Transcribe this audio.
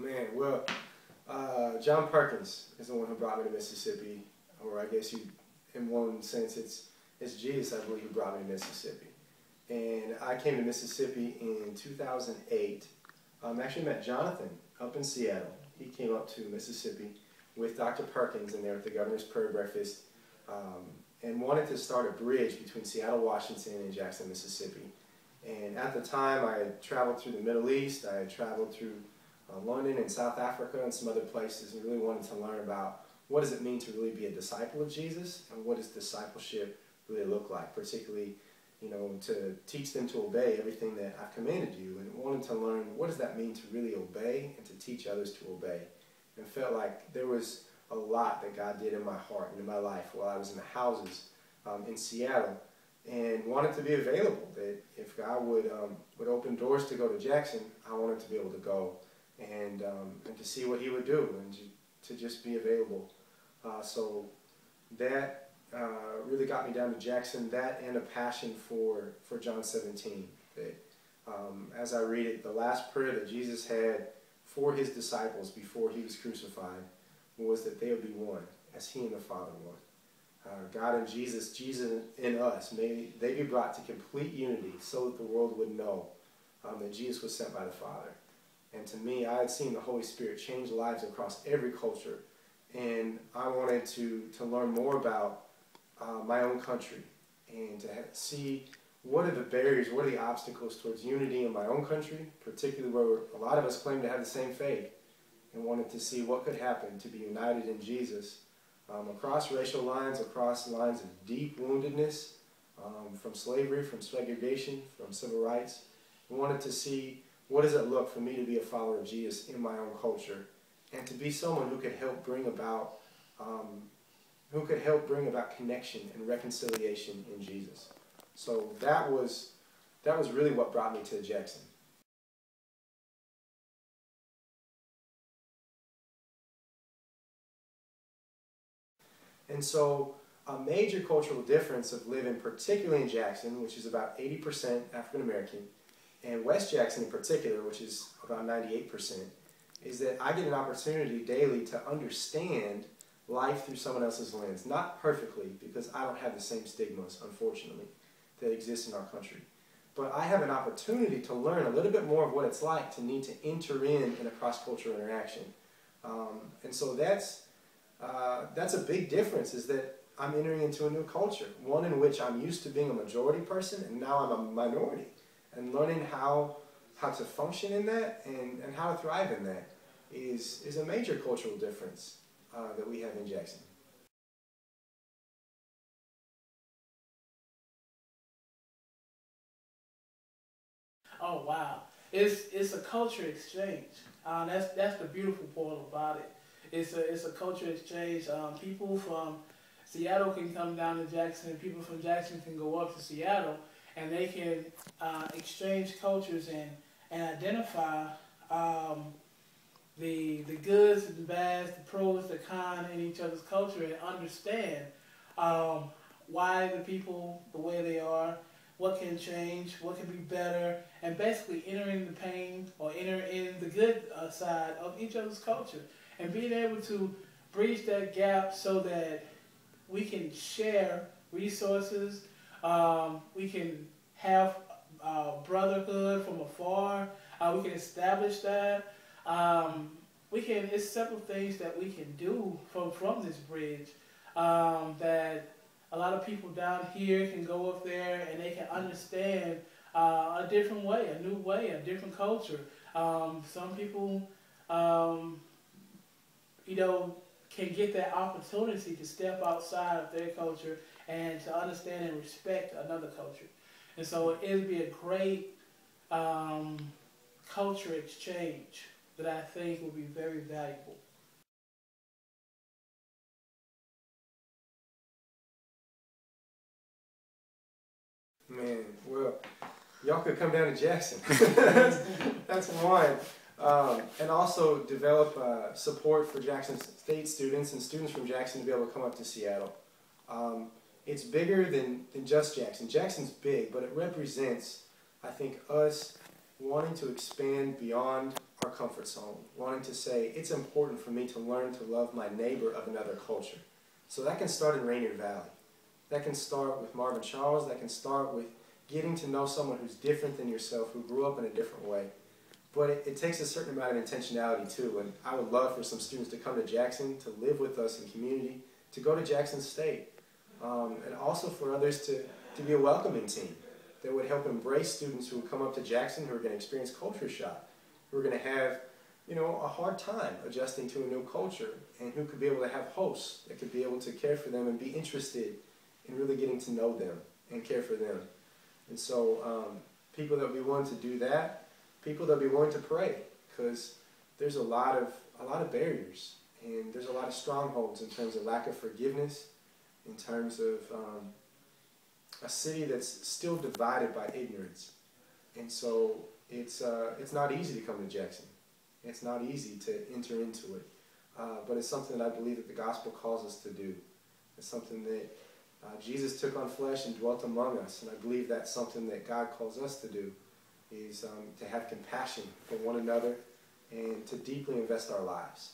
Man, well, John Perkins is the one who brought me to Mississippi, or I guess you, in one sense, it's Jesus, I believe, who brought me to Mississippi. And I came to Mississippi in 2008. Actually met Jonathan up in Seattle. He came up to Mississippi with Dr. Perkins and there at the Governor's Prayer Breakfast and wanted to start a bridge between Seattle, Washington and Jackson, Mississippi. And at the time, I had traveled through the Middle East. I had traveled through London and South Africa and some other places, and really wanted to learn about what does it mean to really be a disciple of Jesus, and what does discipleship really look like, particularly, you know, to teach them to obey everything that I've commanded you, and wanted to learn what does that mean to really obey and to teach others to obey. And felt like there was a lot that God did in my heart and in my life while I was in the houses in Seattle, and wanted to be available, that if God would open doors to go to Jackson, I wanted to be able to go and to see what he would do and to just be available. So that really got me down to Jackson, that and a passion for John 17. That as I read it, the last prayer that Jesus had for his disciples before he was crucified was that they would be one, as he and the Father one. God and Jesus, Jesus in us, may they be brought to complete unity so that the world would know that Jesus was sent by the Father. And to me, I had seen the Holy Spirit change lives across every culture, and I wanted to learn more about my own country and to see what are the barriers, what are the obstacles towards unity in my own country, particularly where a lot of us claim to have the same faith, and wanted to see what could happen to be united in Jesus across racial lines, across lines of deep woundedness, from slavery, from segregation, from civil rights. I wanted to see what does it look for me to be a follower of Jesus in my own culture, and to be someone who could help bring about connection and reconciliation in Jesus. So that was really what brought me to Jackson. And so a major cultural difference of living particularly in Jackson, which is about 80% African American, and West Jackson in particular, which is about 98%, is that I get an opportunity daily to understand life through someone else's lens. Not perfectly, because I don't have the same stigmas, unfortunately, that exist in our country. But I have an opportunity to learn a little bit more of what it's like to need to enter in a cross-cultural interaction. And so that's a big difference, is that I'm entering into a new culture, one in which I'm used to being a majority person, and now I'm a minority. And learning how to function in that and how to thrive in that is a major cultural difference that we have in Jackson. Oh wow, it's a culture exchange. That's the beautiful part about it. It's a culture exchange. People from Seattle can come down to Jackson, and people from Jackson can go up to Seattle, and they can exchange cultures and identify the goods and the bads, the pros, the cons in each other's culture, and understand why the people the way they are, what can change, what can be better, and basically entering the pain or enter in the good side of each other's culture, and being able to bridge that gap so that we can share resources, we can have brotherhood from afar, we can establish that. It's several things that we can do from this bridge that a lot of people down here can go up there and they can understand a different way, a new way, a different culture. Some people, can get that opportunity to step outside of their culture and to understand and respect another culture. And so it would be a great culture exchange that I think will be very valuable. Man, well, y'all could come down to Jackson. That's one. And also develop support for Jackson State students and students from Jackson to be able to come up to Seattle. It's bigger than just Jackson. Jackson's big, but it represents, I think, us wanting to expand beyond our comfort zone, wanting to say, it's important for me to learn to love my neighbor of another culture. So that can start in Rainier Valley. That can start with Marvin Charles. That can start with getting to know someone who's different than yourself, who grew up in a different way. But it takes a certain amount of intentionality too, and I would love for some students to come to Jackson, to live with us in community, to go to Jackson State, and also for others to be a welcoming team that would help embrace students who would come up to Jackson who are going to experience culture shock, who are going to have, you know, a hard time adjusting to a new culture, and who could be able to have hosts that could be able to care for them and be interested in really getting to know them and care for them. And so people that be willing to do that, people that be willing to pray, because there's a lot of barriers, and there's a lot of strongholds in terms of lack of forgiveness, in terms of a city that's still divided by ignorance. And so it's not easy to come to Jackson. It's not easy to enter into it, but it's something that I believe that the gospel calls us to do. It's something that Jesus took on flesh and dwelt among us, and I believe that's something that God calls us to do, is to have compassion for one another and to deeply invest our lives.